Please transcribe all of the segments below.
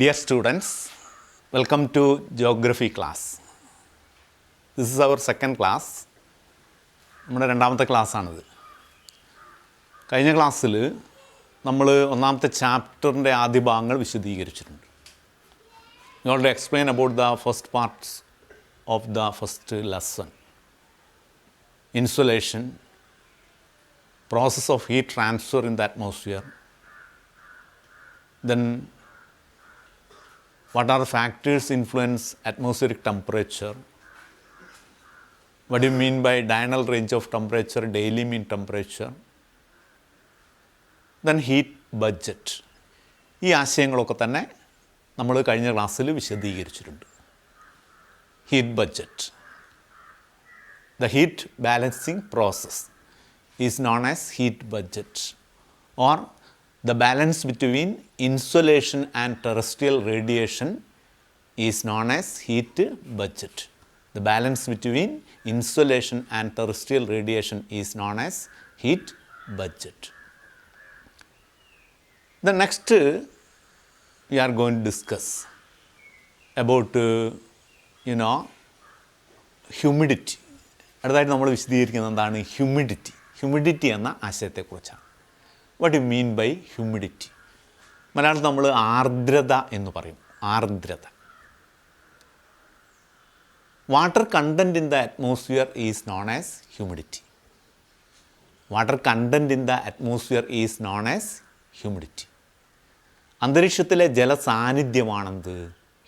Dear students, welcome to Geography class. This is our second class. നമ്മുടെ രണ്ടാമത്തെ ക്ലാസ്സാണിത്. കഴിഞ്ഞ ക്ലാസ്സിൽ നമ്മൾ ഒന്നാമത്തെ ചാപ്റ്ററിൻ്റെ ആദ്യ ഭാഗങ്ങൾ വിശദീകരിച്ചിട്ടുണ്ട്. We already explained about the first parts of the first lesson. Insolation, process of heat transfer in the atmosphere, then what are the factors influence atmospheric temperature, what do you mean by diurnal range of temperature, daily mean temperature, then heat budget. ഈ ആശയങ്ങളൊക്കെ തന്നെ നമ്മൾ കഴിഞ്ഞ ക്ലാസ്സിൽ വിശദീകരിച്ചിട്ടുണ്ട്. Heat budget, the heat balancing process is known as heat budget, or the balance between insolation and terrestrial radiation is known as heat budget. The balance between insolation and terrestrial radiation is known as heat budget. The next we are going to discuss about humidity. അടുത്തായിട്ട് നമ്മൾ വിശദീകരിക്കുന്നത് എന്താണ് humidity എന്ന ആശയത്തെക്കുറിച്ചാണ്. What you mean by humidity? മലയാളത്തിൽ നമ്മൾ ആർദ്രത എന്ന് പറയും. ആർദ്രത. Water content in the atmosphere is known as humidity. Water content in the atmosphere is known as humidity. അന്തരീക്ഷത്തിലെ ജലസാന്നിധ്യമാണെന്ത്?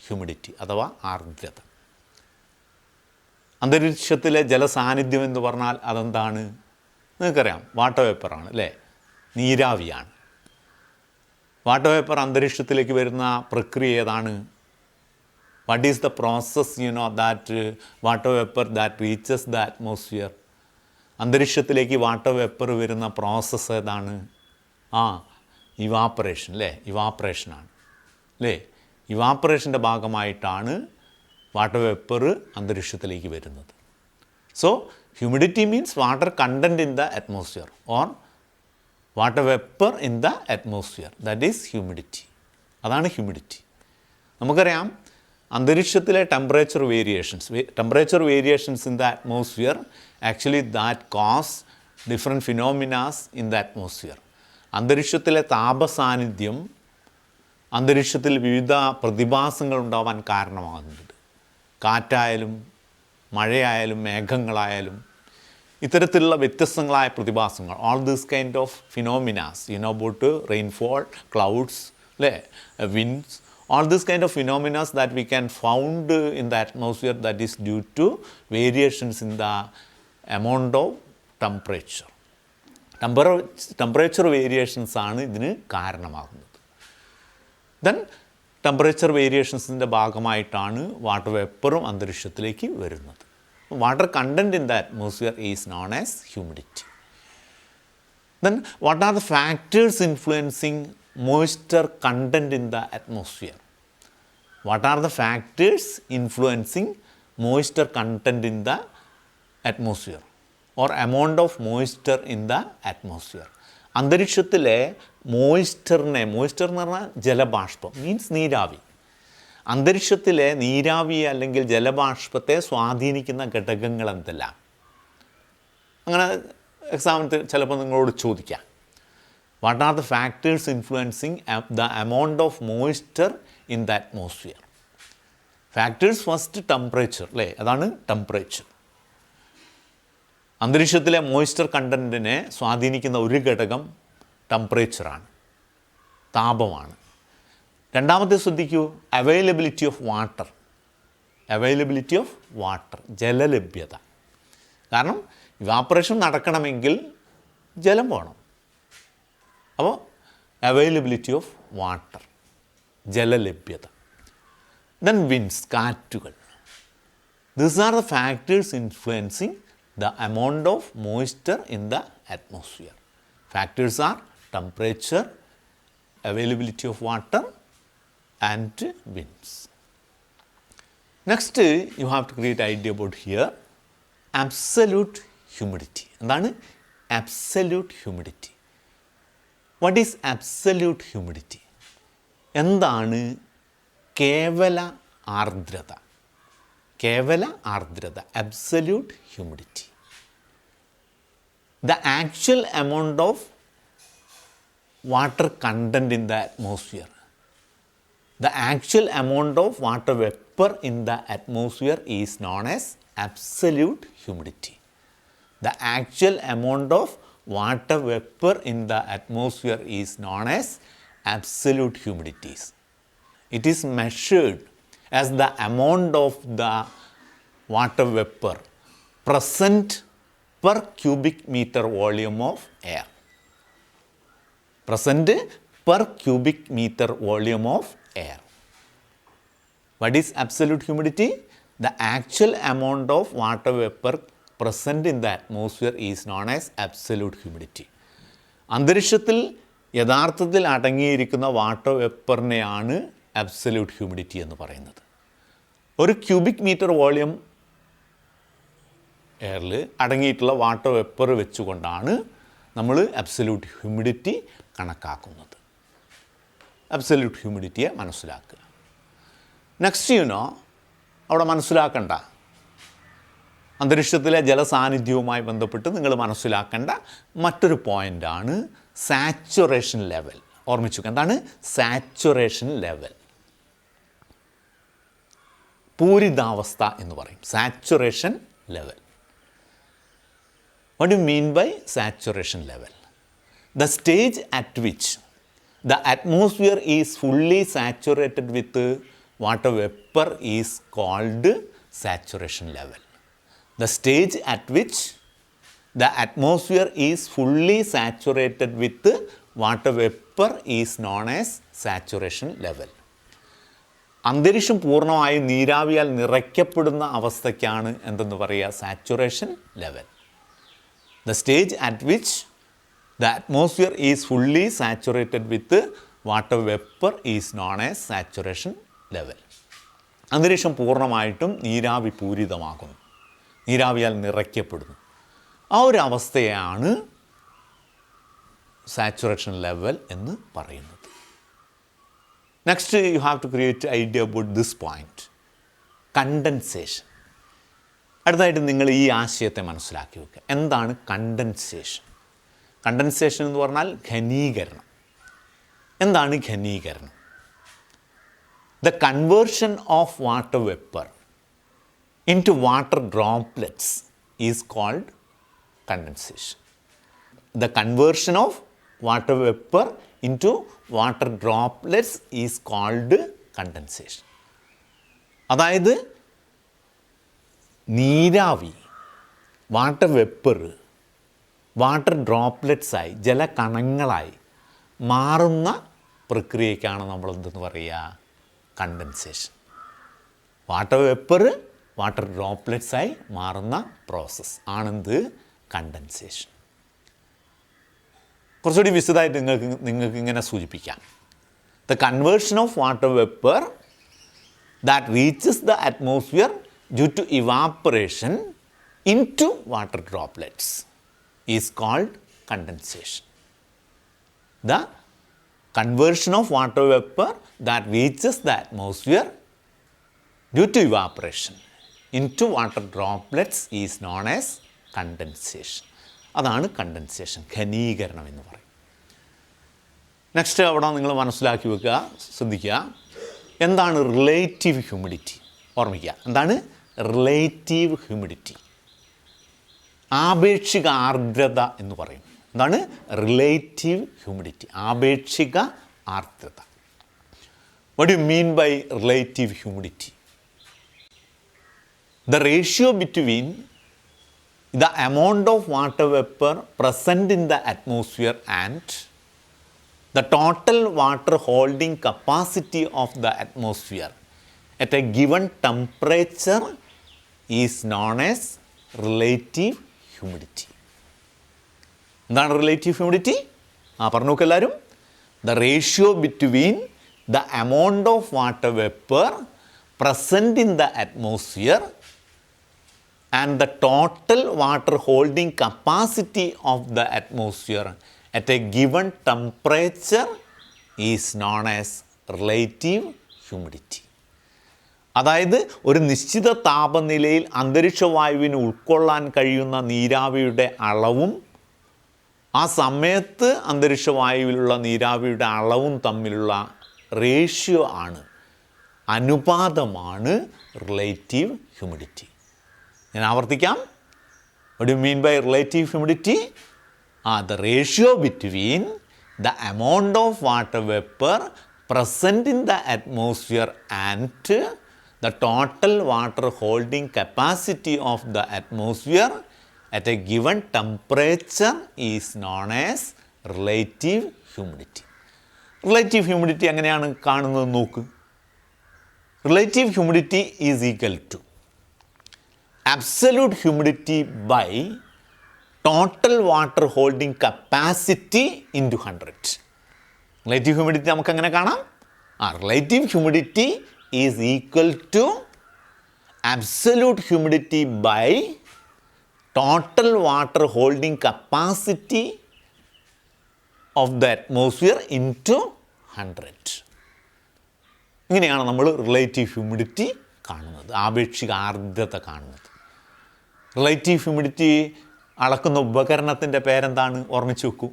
ഹ്യൂമിഡിറ്റി അഥവാ ആർദ്രത. അന്തരീക്ഷത്തിലെ ജലസാന്നിധ്യം എന്ന് പറഞ്ഞാൽ അതെന്താണ്? നിങ്ങൾക്കറിയാം, വാട്ടർ വേപ്പറാണ് അല്ലേ? നീരാവിയാണ്. വാട്ടർ വേപ്പർ അന്തരീക്ഷത്തിലേക്ക് വരുന്ന പ്രക്രിയ ഏതാണ്? What is the process that water vapour that reaches the atmosphere? അന്തരീക്ഷത്തിലേക്ക് വാട്ടർ വേപ്പർ വരുന്ന പ്രോസസ്സ് ഏതാണ്? ഇവാപ്പറേഷൻ അല്ലേ? ഇവാപ്പറേഷനാണ് അല്ലേ? ഇവാപ്പറേഷൻ്റെ ഭാഗമായിട്ടാണ് വാട്ടർ വേപ്പർ അന്തരീക്ഷത്തിലേക്ക് വരുന്നത്. So humidity means water content in the atmosphere or water vapour in the atmosphere, that is humidity. അതാണ് ഹ്യൂമിഡിറ്റി. നമുക്കറിയാം, അന്തരീക്ഷത്തിലെ temperature variations in the atmosphere actually that cause different phenomenas in the atmosphere. അന്തരീക്ഷത്തിലെ താപസാന്നിധ്യം അന്തരീക്ഷത്തിൽ വിവിധ പ്രതിഭാസങ്ങൾ ഉണ്ടാവാൻ കാരണമാകുന്നുണ്ട്. കാറ്റായാലും മഴയായാലും മേഘങ്ങളായാലും ഇത്തരത്തിലുള്ള വ്യത്യസ്തങ്ങളായ പ്രതിഭാസങ്ങൾ, all this kind of ഫിനോമിനാസ്, about rainfall, clouds അല്ലേ, winds, all this kind of phenomena that we can found in the atmosphere, that is due to variations in the amount of temperature. Temperature variations ആണ് ഇതിന് കാരണമാകുന്നത്. Then temperature വേരിയേഷൻസിൻ്റെ ഭാഗമായിട്ടാണ് water വേപ്പറും അന്തരീക്ഷത്തിലേക്ക് വരുന്നത്. Water content in the atmosphere is known as humidity. Then what are the factors influencing moisture content in the atmosphere? What are the factors influencing moisture content in the atmosphere or amount of moisture in the atmosphere? അന്തരീക്ഷത്തിലെ moisture എന്ന് പറഞ്ഞാൽ ജലബാഷ്പം, means നീരാവി. അന്തരീക്ഷത്തിലെ നീരാവി അല്ലെങ്കിൽ ജലബാഷ്പത്തെ സ്വാധീനിക്കുന്ന ഘടകങ്ങൾ എന്തെല്ലാം? അങ്ങനെ എക്സാമിന് ചിലപ്പോൾ നിങ്ങളോട് ചോദിക്കാം, what are the factors influencing the amount of moisture in the atmosphere? Factors first temperature അല്ലേ? അതാണ് ടെമ്പറേച്ചർ. അന്തരീക്ഷത്തിലെ മോയ്സ്ചർ കണ്ടൻറ്റിനെ സ്വാധീനിക്കുന്ന ഒരു ഘടകം ടെമ്പറേച്ചറാണ്, താപമാണ്. രണ്ടാമത്തെ ശ്രദ്ധിക്കൂ, അവൈലബിലിറ്റി ഓഫ് വാട്ടർ, ജലലഭ്യത. കാരണം ഇവാപ്പറേഷൻ നടക്കണമെങ്കിൽ ജലം വേണം. അപ്പോൾ അവൈലബിലിറ്റി ഓഫ് വാട്ടർ, ജലലഭ്യത. ദെൻ വിൻഡ്സ്, കാറ്റുകൾ. These are the factors influencing the amount of moisture in the atmosphere. Factors are temperature, availability of water and winds. Next you have to create idea about here absolute humidity. എന്താണ് absolute humidity? What is absolute humidity? എന്താണ് കേവല ആർദ്രത. കേവല ആർദ്രത, absolute humidity. The actual amount of water content in the atmosphere. The actual amount of water vapor in the atmosphere is known as absolute humidity. The actual amount of water vapor in the atmosphere is known as absolute humidity. It is measured as the amount of the water vapor present per cubic meter volume of air. Present per cubic meter volume of air. What is absolute humidity? The actual amount of water vapor present in the atmosphere is known as absolute humidity. അന്തരീക്ഷത്തിൽ യഥാർത്ഥത്തിൽ അടങ്ങിയിരിക്കുന്ന water വേപ്പറിനെയാണ് absolute humidity എന്ന് പറയുന്നത്. ഒരു cubic metre volume എയറിൽ അടങ്ങിയിട്ടുള്ള water vapour വെച്ചുകൊണ്ടാണ് നമ്മൾ അബ്സല്യൂട്ട് ഹ്യൂമിഡിറ്റി കണക്കാക്കുന്നത്. അബ്സല്യൂട്ട് ഹ്യൂമിഡിറ്റിയെ മനസ്സിലാക്കുക. നെക്സ്റ്റ് അവിടെ മനസ്സിലാക്കേണ്ട അന്തരീക്ഷത്തിലെ ജലസാന്നിധ്യവുമായി ബന്ധപ്പെട്ട് നിങ്ങൾ മനസ്സിലാക്കേണ്ട മറ്റൊരു പോയിൻ്റാണ് സാച്ചുറേഷൻ ലെവൽ. ഓർമ്മിച്ചു, എന്താണ് സാച്ചുറേഷൻ ലെവൽ? പൂരിതാവസ്ഥ എന്ന് പറയും, saturation level. What do you mean by saturation level? The stage at which the atmosphere is fully saturated with water vapor is called saturation level. The stage at which the atmosphere is fully saturated with water vapor is known as saturation level. അന്തരീക്ഷം പൂർണ്ണമായും നീരാവിയാൽ നിറയ്ക്കപ്പെടുന്ന അവസ്ഥയ്ക്കാണ് എന്തെന്ന് പറയുക? Saturation level. The stage at which the atmosphere is fully saturated with water vapor is known as saturation level. അന്തരീക്ഷം പൂർണ്ണമായിട്ടും നീരാവി പൂരിതമാകുന്നു, നീരാവിയാൽ നിറയ്ക്കപ്പെടുന്നു. ആ ഒരു അവസ്ഥയാണ് സാച്ചുറേഷൻ ലെവൽ എന്ന് പറയുന്നത്. Next you have to create idea about this point, condensation. അടുത്തതായിട്ട് നിങ്ങൾ ഈ ആശയത്തെ മനസ്സിലാക്കി വെക്കുക. എന്താണ് കണ്ടൻസേഷൻ? കണ്ടൻസേഷൻ എന്ന് പറഞ്ഞാൽ ഘനീകരണം. എന്താണ് ഘനീകരണം? The conversion of water vapour into water droplets is called condensation. The conversion of water vapour into water droplets is called condensation. അതായത് നീരാവി വാട്ടർ വേപ്പർ വാട്ടർ ഡ്രോപ്ലെറ്റ്സായി, ജലകണങ്ങളായി മാറുന്ന പ്രക്രിയയ്ക്കാണ് നമ്മൾ എന്തെന്ന് പറയുക? കണ്ടൻസേഷൻ. വാട്ടർ വേപ്പർ വാട്ടർ ഡ്രോപ്ലെറ്റ്സായി മാറുന്ന പ്രോസസ്സ് ആണെന്ത്? കണ്ടൻസേഷൻ. കുറച്ചുകൂടി വിശദമായിട്ട് നിങ്ങൾക്ക് ഇങ്ങനെ സൂചിപ്പിക്കാം. The conversion of water vapour that reaches the atmosphere due to evaporation into water droplets is called condensation. The conversion of water vapor that reaches the atmosphere due to evaporation into water droplets is known as condensation. അതാണ് condensation, ഘനീകരണം എന്ന് പറയും. Next അവിടെ നിങ്ങൾ മനസ്സിലാക്കി വെക്കുക, ശ്രദ്ധിക്കുക. എന്താണ് relative humidity? ഓർമ്മിക്കുക, എന്താണ് റിലേറ്റീവ് ഹ്യൂമിഡിറ്റി? ആപേക്ഷിക ആർദ്രത എന്ന് പറയും. എന്താണ് റിലേറ്റീവ് ഹ്യൂമിഡിറ്റി? ആപേക്ഷിക ആർദ്രത. What do you mean by relative humidity? The ratio between the amount of water vapor present in the atmosphere and the total water holding capacity of the atmosphere at a given temperature is known as relative humidity. എന്താണ് relative humidity? പറഞ്ഞു നോക്ക് എല്ലാവരും. The ratio between the amount of water vapour present in the atmosphere and the total water holding capacity of the atmosphere at a given temperature is known as relative humidity. അതായത് ഒരു നിശ്ചിത താപനിലയിൽ അന്തരീക്ഷവായുവിന് ഉൾക്കൊള്ളാൻ കഴിയുന്ന നീരാവിയുടെ അളവും ആ സമയത്ത് അന്തരീക്ഷവായുവിലുള്ള നീരാവിയുടെ അളവും തമ്മിലുള്ള റേഷ്യോ ആണ്, അനുപാതമാണ് റിലേറ്റീവ് ഹ്യൂമിഡിറ്റി. ഞാൻ ആവർത്തിക്കാം. What do you mean by relative humidity? The ratio between the amount of water vapor present in the atmosphere and the total water holding capacity of the atmosphere at a given temperature is known as relative humidity. Relative humidity എങ്ങനെയാണ് കാണുന്നത് നോക്ക്. Relative humidity is equal to absolute humidity by total water holding capacity into 100. Relative humidity നമുക്ക് എങ്ങനെ കാണാം? Relative humidity is equal to absolute humidity by total water holding capacity of the atmosphere into 100. ഇങ്ങനെയാണ് നമ്മൾ relative humidity കാണുന്നത്, ആപേക്ഷിക ആർദ്രത കാണുന്നത്. Relative humidity അളക്കുന്ന ഉപകരണത്തിൻ്റെ പേരെന്താണ്? ഓർമ്മിച്ച് വെക്കൂ.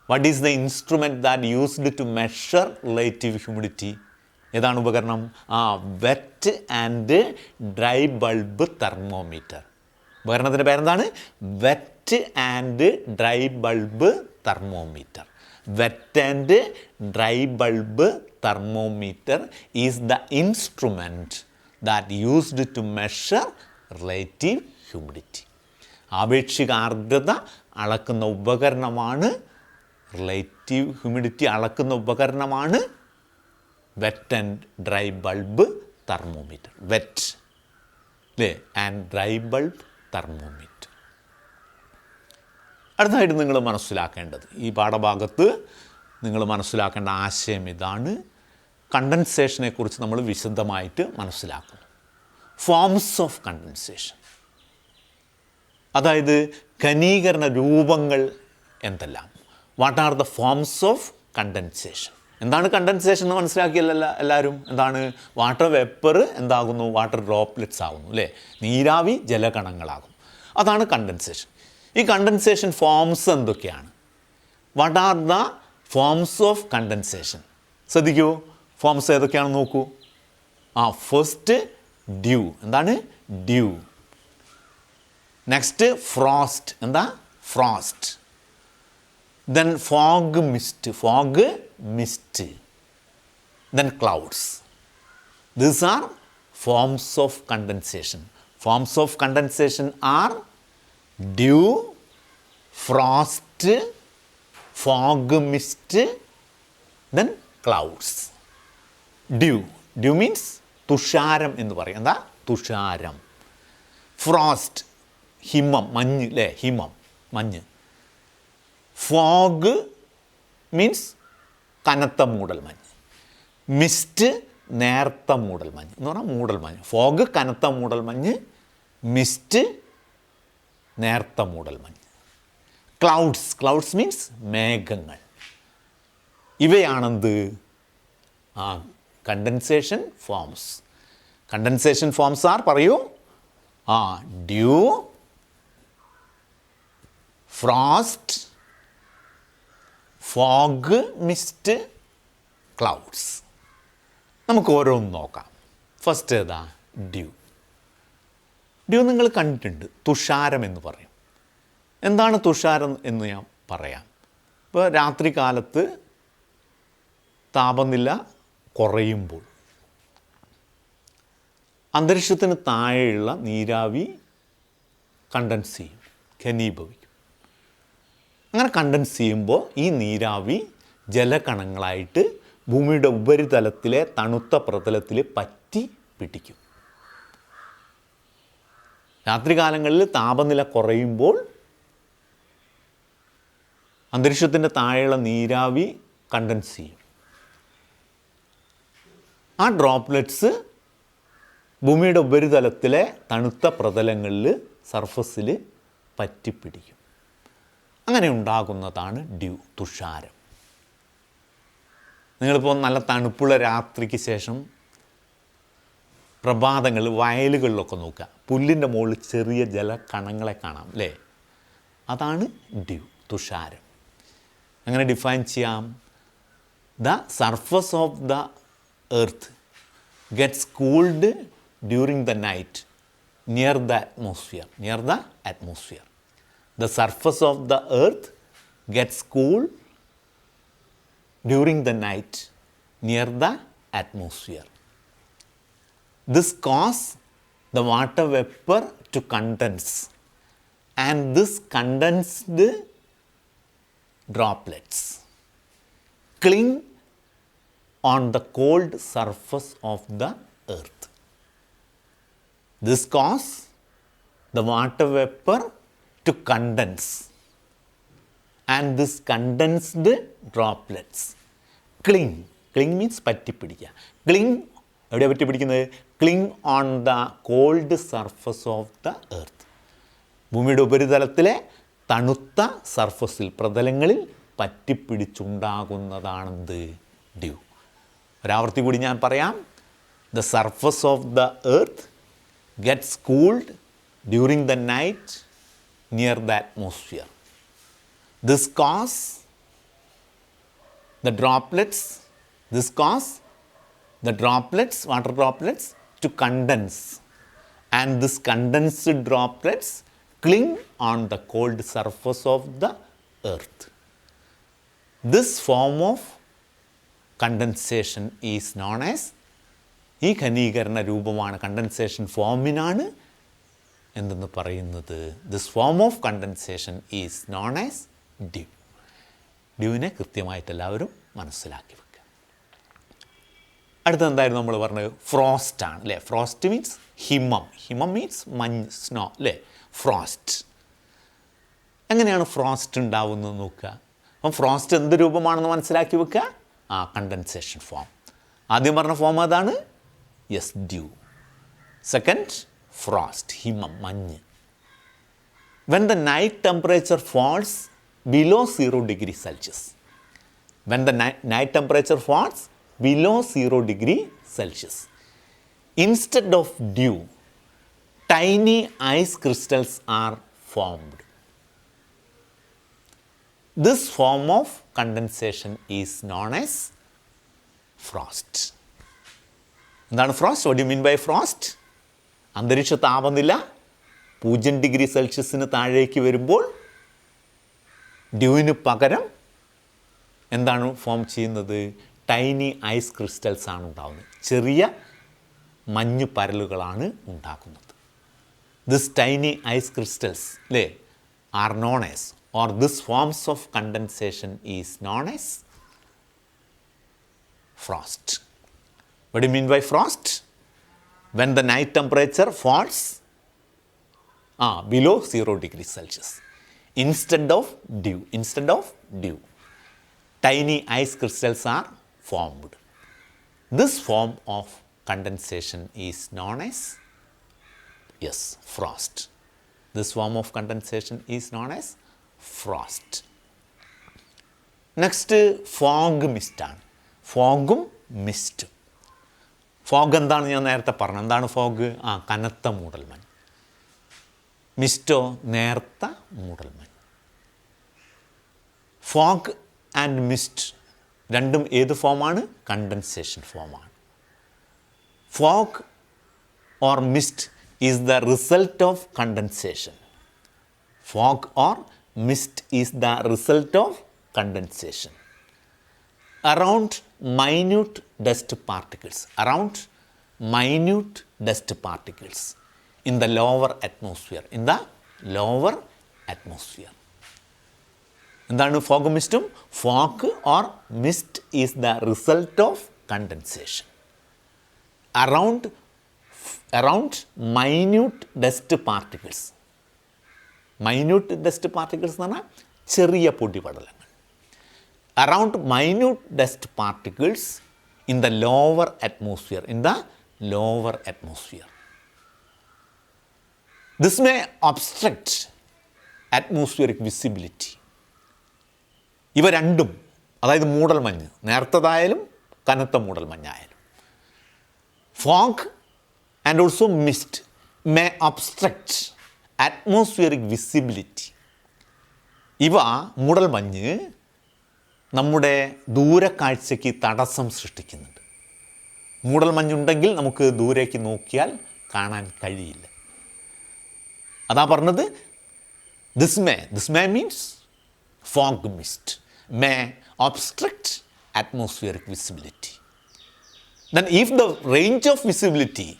What is the instrument that used to measure relative humidity? ഏതാണ് ഉപകരണം? Wet and dry bulb thermometer. ഉപകരണത്തിൻ്റെ പേരെന്താണ്? Wet and dry bulb thermometer. Wet and dry bulb thermometer is the instrument that used to measure relative humidity. ആപേക്ഷിക ആർദ്രത അളക്കുന്ന ഉപകരണമാണ്, relative humidity അളക്കുന്ന ഉപകരണമാണ് wet and dry bulb thermometer. Wet അല്ലേ and dry bulb thermometer. അടുത്തതായിട്ട് നിങ്ങൾ മനസ്സിലാക്കേണ്ടത്, ഈ പാഠഭാഗത്ത് നിങ്ങൾ മനസ്സിലാക്കേണ്ട ആശയം ഇതാണ്. കണ്ടൻസേഷനെ കുറിച്ച് നമ്മൾ വിശദമായിട്ട് മനസ്സിലാക്കുന്നു. ഫോംസ് ഓഫ് കണ്ടൻസേഷൻ, അതായത് ഘനീകരണ രൂപങ്ങൾ എന്തെല്ലാം. What are the forms of condensation? എന്താണ് കണ്ടൻസേഷൻ എന്ന് മനസ്സിലാക്കിയല്ല എല്ലാവരും? എന്താണ്? വാട്ടർ വേപ്പർ എന്താകുന്നു? വാട്ടർ ഡ്രോപ്ലെറ്റ്സ് ആകുന്നു അല്ലേ? നീരാവി ജലകണങ്ങളാകും. അതാണ് കണ്ടൻസേഷൻ. ഈ കണ്ടൻസേഷൻ ഫോംസ് എന്തൊക്കെയാണ്? What are the forms of condensation? ശ്രദ്ധിക്കൂ, ഫോംസ് ഏതൊക്കെയാണെന്ന് നോക്കൂ. First dew. എന്താണ്? ഡ്യൂ. Next frost. എന്താ? Frost. Then fog mist. Fog mist. Then clouds. These are forms of condensation. Forms of condensation are dew, frost, fog mist, then clouds. Due. Due means തുഷാരം എന്ന് പറയും. എന്താ? തുഷാരം. Frost ഹിമം, മഞ്ഞ് അല്ലേ? ഹിമം, മഞ്ഞ്. Fog means കനത്ത മൂടൽമഞ്ഞ്. Mist നേർത്ത മൂടൽമഞ്ഞ് എന്ന് പറഞ്ഞാൽ മൂടൽമഞ്ഞ്. ഫോഗ് കനത്ത മൂടൽമഞ്ഞ്, മിസ്റ്റ് നേർത്ത മൂടൽമഞ്ഞ്. ക്ലൗഡ്സ്. ക്ലൗഡ്സ് മീൻസ് മേഘങ്ങൾ. ഇവയാണെന്ത്? Condensation forms. Condensation forms are, പറയൂ. Dew, frost, fog mist, clouds. നമുക്ക് ഓരോന്ന് നോക്കാം. ഫസ്റ്റ് ഏതാ? ഡ്യൂ. ഡ്യൂ നിങ്ങൾ കണ്ടിട്ടുണ്ട്, തുഷാരം എന്ന് പറയും. എന്താണ് തുഷാരം എന്ന് ഞാൻ പറയാം. ഇപ്പോൾ രാത്രി കാലത്ത് താപനില കുറയുമ്പോൾ അന്തരീക്ഷത്തിന് താഴെയുള്ള നീരാവി കണ്ടൻസ് ചെയ്യും, ഘനീഭവിക്കും. അങ്ങനെ കണ്ടൻസ് ചെയ്യുമ്പോൾ ഈ നീരാവി ജലകണങ്ങളായിട്ട് ഭൂമിയുടെ ഉപരിതലത്തിലെ തണുത്ത പ്രതലത്തിൽ പറ്റി പിടിക്കും. രാത്രികാലങ്ങളിൽ താപനില കുറയുമ്പോൾ അന്തരീക്ഷത്തിൻ്റെ താഴെയുള്ള നീരാവി കണ്ടൻസ് ചെയ്യും. ആ ഡ്രോപ്ലെറ്റ്സ് ഭൂമിയുടെ ഉപരിതലത്തിലെ തണുത്ത പ്രതലങ്ങളിൽ, സർഫസിൽ പറ്റിപ്പിടിക്കും. അങ്ങനെ ഉണ്ടാകുന്നതാണ് ഡ്യൂ, തുഷാരം. നിങ്ങളിപ്പോൾ നല്ല തണുപ്പുള്ള രാത്രിക്ക് ശേഷം പ്രഭാതങ്ങളിൽ വയലുകളിലൊക്കെ നോക്കുക, പുല്ലിൻ്റെ മുകളിൽ ചെറിയ ജലകണങ്ങളെ കാണാം അല്ലേ? അതാണ് ഡ്യൂ, തുഷാരം. അങ്ങനെ ഡിഫൈൻ ചെയ്യാം. The surface of the earth gets cooled during the night near the atmosphere. Near the atmosphere. The surface of the earth gets cool during the night near the atmosphere. This causes the water vapor to condense, and this condensed droplets cling on the cold surface of the earth. This causes the water vapor to condense, and this condensed droplets cling. Cling means പറ്റിപ്പിടിക്കുക. Cling എവിടെയാണ് പറ്റിപ്പിടിക്കുന്നത്? Cling on the cold surface of the earth. ഭൂമിയുടെ ഉപരിതലത്തിലെ തണുത്ത സർഫസിൽ, പ്രതലങ്ങളിൽ പറ്റിപ്പിടിച്ചുണ്ടാകുന്നതാണെന്ത്? Due. ഒരാവർത്തി കൂടി ഞാൻ പറയാം. The surface of the earth gets cooled during the night near the atmosphere. This causes the droplets, water droplets to condense, and this condensed droplets cling on the cold surface of the earth. This form of condensation is known as, ഈ ഘനീകരണ രൂപമാണ്, condensation ഫോമിനാണ് എന്തെന്ന് പറയുന്നത്? This form of condensation is known as dew. ഡ്യൂവിനെ കൃത്യമായിട്ട് എല്ലാവരും മനസ്സിലാക്കി വെക്കുക. അടുത്ത എന്തായിരുന്നു നമ്മൾ പറഞ്ഞത്? ഫ്രോസ്റ്റാണ് അല്ലേ? Frost means ഹിമം. ഹിമം മീൻസ് മഞ്ഞ്, സ്നോ അല്ലേ? ഫ്രോസ്റ്റ്. എങ്ങനെയാണ് ഫ്രോസ്റ്റ് ഉണ്ടാവുന്നത് നോക്കുക. അപ്പം ഫ്രോസ്റ്റ് എന്ത് രൂപമാണെന്ന് മനസ്സിലാക്കി വെക്കുക. Condensation form. ആദ്യം പറഞ്ഞ ഫോം അതാണ്. Yes, due. Second, frost, himam, മഞ്ഞ്. When the night temperature falls below 0 degree Celsius. When the night temperature falls below 0 degree Celsius. Instead of dew, tiny ice crystals are formed. This form of condensation is known as frost. എന്താണ് frost? What do you mean by frost? അന്തരീക്ഷ താപനില 0 degree സെൽഷ്യസിന് താഴേക്ക് വരുമ്പോൾ ഡ്യൂവിന് പകരം എന്താണ് form ചെയ്യുന്നത്? Tiny ice crystals ആണ് ഉണ്ടാകുന്നത്. ചെറിയ മഞ്ഞു പരലുകളാണ് ഉണ്ടാക്കുന്നത്. ദിസ് ടൈനി ഐസ് ക്രിസ്റ്റൽസ് അല്ലേ are known as, or this forms of condensation is known as frost. What do you mean by frost? When the night temperature falls below 0 degrees Celsius. Instead of dew, tiny ice crystals are formed. This form of condensation is known as, yes, frost. This form of condensation is known as frost. Next, fog mist ആണ്. ഫോഗും മിസ്റ്റും. Fog എന്താണ് ഞാൻ നേരത്തെ പറഞ്ഞു. എന്താണ് fog? കനത്ത മൂടൽമഞ്ഞ്. മിസ്റ്റോ നേർത്ത മൂടൽമഞ്ഞ്. ഫോഗ് ആൻഡ് മിസ്റ്റ് രണ്ടും ഏത് ഫോമാണ്? കണ്ടൻസേഷൻ ഫോമാണ്. Fog or mist is the result of condensation. Fog or mist is the result of condensation. Around minute dust particles in the lower atmosphere. എന്താണ് ഫോഗ് മിസ്റ്റും? Fog or mist is the result of condensation. Around minute dust particles. Minute dust particles എന്ന് പറഞ്ഞാൽ ചെറിയ പൊടിപടലങ്ങൾ. Around minute dust particles in the lower atmosphere. This may obstruct atmospheric visibility. ഇവ രണ്ടും, അതായത് മൂടൽമഞ്ഞ്, നേർത്തതായാലും കനത്ത മൂടൽമഞ്ഞായാലും, fog and also mist may obstruct atmospheric visibility. ഇവ മൂടൽമഞ്ഞ് നമ്മുടെ ദൂരക്കാഴ്ചയ്ക്ക് തടസ്സം സൃഷ്ടിക്കുന്നുണ്ട്. മൂടൽമഞ്ഞുണ്ടെങ്കിൽ നമുക്ക് ദൂരേക്ക് നോക്കിയാൽ കാണാൻ കഴിയില്ല. അതാ പറഞ്ഞത് this may means fog mist may obstruct atmospheric visibility. Then if the range of visibility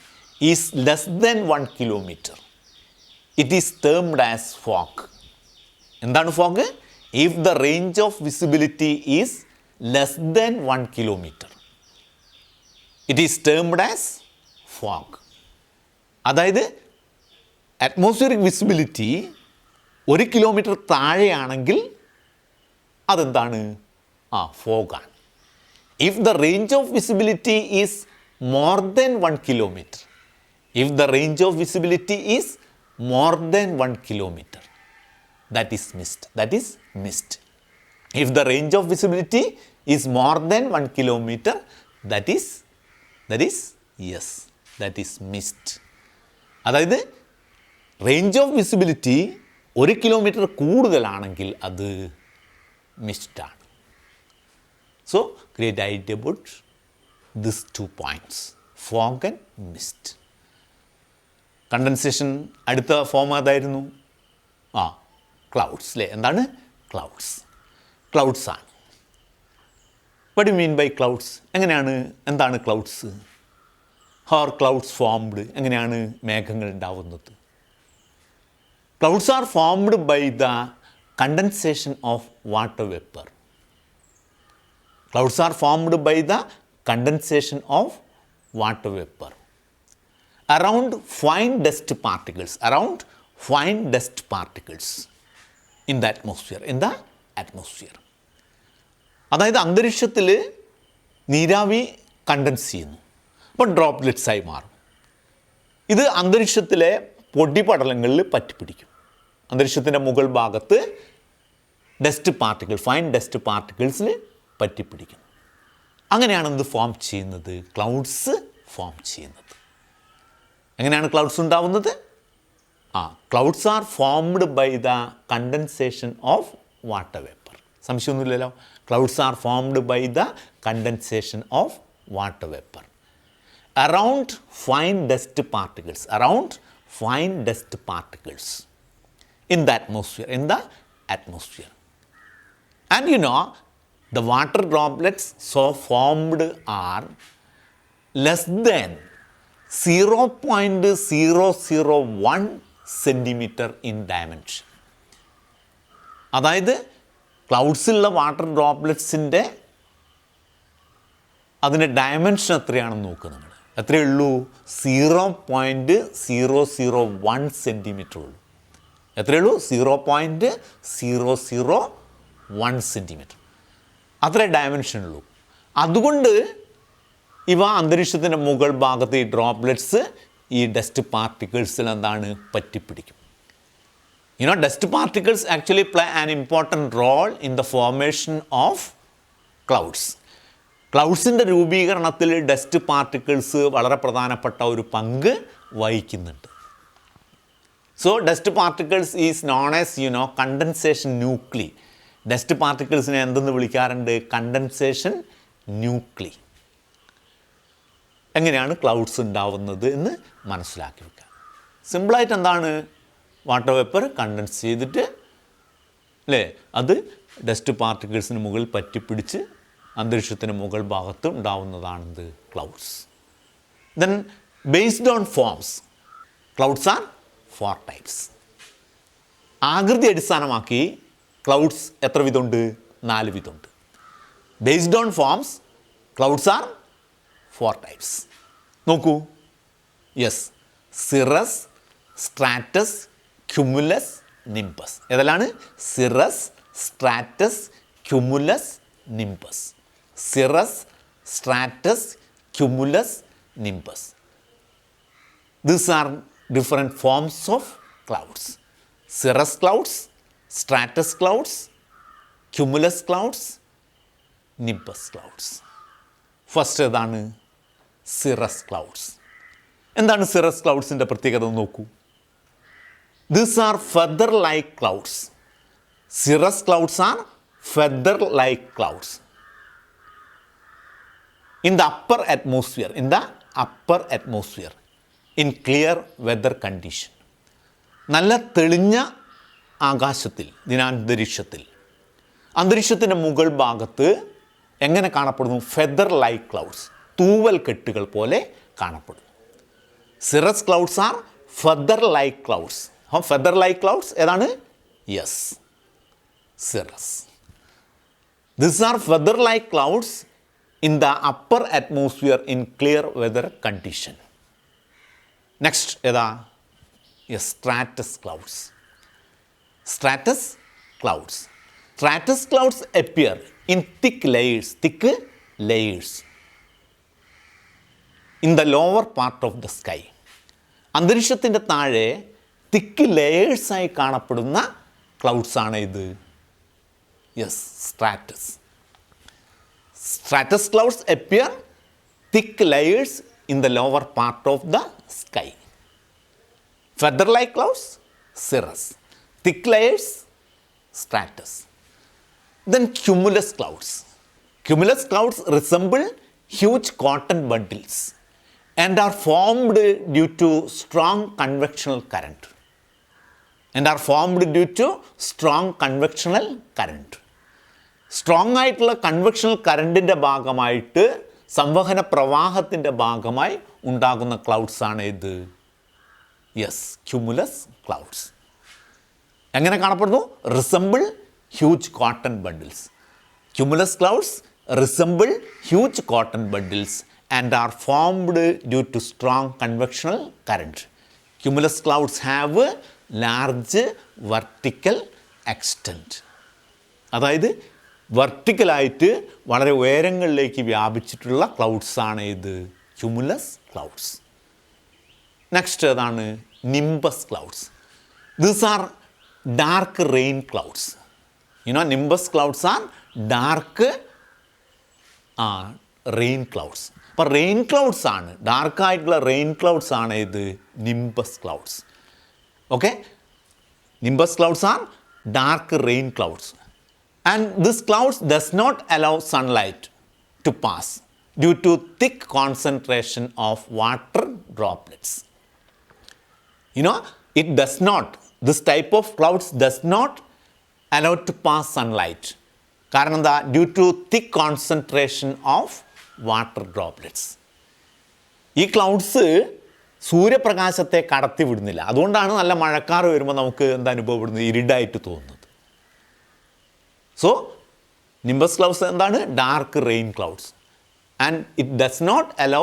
is less than 1 kilometer, it is termed as fog. എന്താണ് fog? If the range of visibility is less than 1 kilometer, it is termed as fog. അതായത് atmospheric visibility 1 kilometre താഴെയാണെങ്കിൽ അതെന്താണ്? ഫോഗാണ്. If the range of visibility is more than 1 kilometer, if the range of visibility is more than 1 kilometer, that is mist. That is mist. If the range of visibility is more than 1 kilometer, that is yes, that is mist. അതായത് range of visibility 1 kilometre കൂടുതലാണെങ്കിൽ അത് മിസ്റ്റാണ്. So, great idea about these 2 points, fog and mist. Condensation അടുത്ത form ഏതായിരുന്നു? Clouds അല്ലേ? എന്താണ് clouds ആണ്. what do you mean by clouds? എന്താണ് clouds? how are clouds formed? എങ്ങനെയാണ് മേഘങ്ങൾ ഉണ്ടാവുന്നത്? clouds are formed by the condensation of water vapor. Clouds are formed by the condensation of water vapor around fine dust particles in the atmosphere. അതായത് അന്തരീക്ഷത്തിൽ നീരാവി contents ചെയ്യുന്നു, അപ്പോൾ droplets ആയി മാറും. ഇത് അന്തരീക്ഷത്തിലെ പൊടിപടലങ്ങളിൽ പറ്റിപ്പിടിക്കും. അന്തരീക്ഷത്തിൻ്റെ മുകൾ ഭാഗത്ത് ഫൈൻ ഡസ്റ്റ് പാർട്ടിക്കിൾസിൽ പറ്റിപ്പിടിക്കുന്നു. അങ്ങനെയാണ് ഇത് ഫോം ചെയ്യുന്നത്, ക്ലൗഡ്സ് ഫോം ചെയ്യുന്നത്. എങ്ങനെയാണ് ക്ലൗഡ്സ് ഉണ്ടാവുന്നത്? Clouds are formed by the condensation of water vapour. സംശയമൊന്നുമില്ലല്ലോ. Clouds are formed by the condensation of water vapour around fine dust particles in the atmosphere. And you know, the water droplets so formed are less than 0.001 centimeter in dimension. അതായത് ക്ലൗഡ്സിലുള്ള water ഡ്രോപ്ലെറ്റ്സിൻ്റെ അതിൻ്റെ dimension എത്രയാണെന്ന് നോക്കുക നിങ്ങൾ. എത്രയേ ഉള്ളൂ? 0.001 centimetre ഉള്ളൂ. എത്രയേ ഉള്ളൂ? 0.001 centimetre. അത്രേ dimension ഉള്ളൂ. അതുകൊണ്ട് ഇവ അന്തരീക്ഷത്തിൻ്റെ മുകൾ ഭാഗത്ത് ഈ ഡ്രോപ്ലെറ്റ്സ് ഈ ഡസ്റ്റ് പാർട്ടിക്കിൾസിൽ എന്താണ് പറ്റിപ്പിടിക്കും. Dust particles actually play an important role in the formation of clouds. ക്ലൗഡ്സിൻ്റെ രൂപീകരണത്തിൽ ഡസ്റ്റ് പാർട്ടിക്കിൾസ് വളരെ പ്രധാനപ്പെട്ട ഒരു പങ്ക് വഹിക്കുന്നുണ്ട്. So dust particles is known as condensation nuclei. Dust പാർട്ടിക്കിൾസിനെ എന്തെന്ന് വിളിക്കാറുണ്ട്? Condensation nuclei. എങ്ങനെയാണ് ക്ലൗഡ്സ് ഉണ്ടാവുന്നത് എന്ന് മനസ്സിലാക്കി വെക്കുക. സിമ്പിളായിട്ട് എന്താണ്? വാട്ടർ വേപ്പർ കണ്ടൻസ് ചെയ്തിട്ട് അല്ലേ, അത് ഡസ്റ്റ് പാർട്ടിക്കിൾസിന് മുകളിൽ പറ്റിപ്പിടിച്ച് അന്തരീക്ഷത്തിന് മുകൾ ഭാഗത്ത് ഉണ്ടാവുന്നതാണിത് clouds. Then based on forms, clouds are 4 types. ആകൃതി അടിസ്ഥാനമാക്കി ക്ലൗഡ്സ് എത്ര വിധമുണ്ട്? 4 വിധമുണ്ട്. Based on forms clouds are 4 types. നോക്കൂ. Yes, cirrus, stratus, cumulus, nimbus. ഏതെല്ലാണ്? Cirrus, stratus, cumulus, nimbus. Cirrus, stratus, cumulus, nimbus. These are different forms of clouds. Cirrus clouds, stratus clouds, cumulus clouds, nimbus clouds. First ഏതാണ്? Cirrus clouds. എന്താണ് cirrus ക്ലൗഡ്സിൻ്റെ പ്രത്യേകത നോക്കൂ. These are feather like clouds. Cirrus clouds are feather like clouds in the upper atmosphere in clear weather condition. നല്ല തെളിഞ്ഞ ആകാശത്തിൽ, അന്തരീക്ഷത്തിൻ്റെ മുകൾ ഭാഗത്ത് എങ്ങനെ കാണപ്പെടുന്നു? ഫെദർ ലൈക്ക് ക്ലൗഡ്സ്, തൂവൽ കെട്ടുകൾ പോലെ കാണപ്പെടുന്നു. Cirrus clouds are feather like clouds. Feather like clouds ഏതാണ്? Yes, cirrus. This are feather like clouds in the upper atmosphere in clear weather condition. Next ഏതാ? Yes, stratus clouds. Stratus clouds appear in thick layers in the lower part of the sky. അന്തരീക്ഷത്തിൻ്റെ താഴെ തിക്ക് ലെയേഴ്സായി കാണപ്പെടുന്ന clouds ആണ് ഇത്. Yes, Stratus. Stratus clouds appear thick layers in the lower part of the sky. Feather-like clouds, cirrus. Thick layers, stratus. Then cumulus clouds. Cumulus clouds resemble huge cotton bundles and are formed due to strong convectional current. Strong ആയിട്ടുള്ള convectional കറണ്ടിൻ്റെ ഭാഗമായിട്ട്, സംവഹന പ്രവാഹത്തിൻ്റെ ഭാഗമായി ഉണ്ടാകുന്ന ക്ലൗഡ്സാണ് ഇത്. Yes, cumulus clouds. എങ്ങനെ കാണപ്പെടുന്നു? Resemble huge cotton bundles. Cumulus clouds resemble huge cotton bundles and are formed due to strong convectional current. Cumulus clouds have large vertical extent. അതായത് വെർട്ടിക്കലായിട്ട് വളരെ ഉയരങ്ങളിലേക്ക് വ്യാപിച്ചിട്ടുള്ള ക്ലൗഡ്സാണ് ഇത്, ക്യുമുലസ് ക്ലൗഡ്സ്. നെക്സ്റ്റ് ഏതാണ്? Nimbus clouds. These are dark rain clouds. Nimbus clouds are dark rain clouds. അപ്പോൾ rain clouds ആണ്, ഡാർക്കായിട്ടുള്ള റെയിൻ ക്ലൗഡ്സ് ആണ് ഇത് nimbus clouds. Okay, nimbus clouds are dark rain clouds. And this clouds does not allow sunlight to pass due to thick concentration of water droplets. This type of clouds does not allow to pass sunlight. കാരണം എന്താ? Due to thick concentration of water droplets. ഈ clouds സൂര്യപ്രകാശത്തെ കടത്തി വിടുന്നില്ല. അതുകൊണ്ടാണ് നല്ല മഴക്കാർ വരുമ്പോൾ നമുക്ക് എന്താ അനുഭവപ്പെടുന്നത്? ഇരുടായിട്ട് തോന്നുന്നത്. സോ നിംബസ് ക്ലൗഡ്സ് എന്താണ്? Dark rain clouds. And it does not allow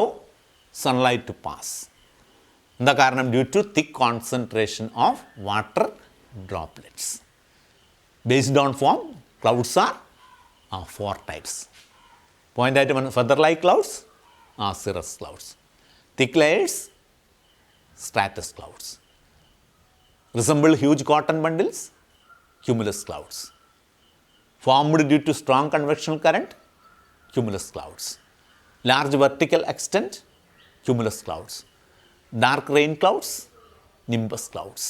sunlight to pass. എന്താ കാരണം? Due to thick concentration of water droplets. Based on form, clouds are 4 types. Point ആയിട്ട് feather like clouds, cirrus clouds. Thick layers, stratus clouds. Resemble huge cotton bundles, cumulus clouds. Formed due to strong convectional current, cumulus clouds. Large vertical extent, cumulus clouds. Dark rain clouds, nimbus clouds.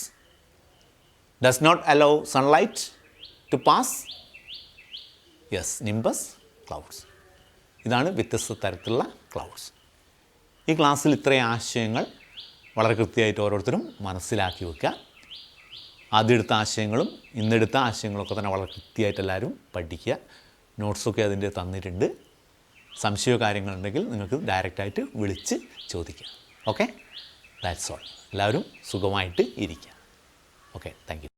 Does not allow sunlight to pass. Yes, nimbus clouds. ഇതാണ് വ്യത്യസ്ത തരത്തിലുള്ള clouds. ഈ ക്ലാസ്സിൽ ഇത്രയും ആശയങ്ങൾ വളരെ കൃത്യമായിട്ട് ഓരോരുത്തരും മനസ്സിലാക്കി വയ്ക്കുക. ആദ്യം എടുത്ത ആശയങ്ങളും ഇന്നെടുത്ത ആശയങ്ങളൊക്കെ തന്നെ വളരെ കൃത്യമായിട്ട് എല്ലാവരും പഠിക്കുക. നോട്ട്സൊക്കെ അതിൻ്റെ തന്നിട്ടുണ്ട്. സംശയമോ കാര്യങ്ങളുണ്ടെങ്കിൽ നിങ്ങൾക്ക് ഡയറക്റ്റായിട്ട് വിളിച്ച് ചോദിക്കുക. Okay, that's all. എല്ലാവരും സുഖമായിട്ട് ഇരിക്കുക. Okay, thank you.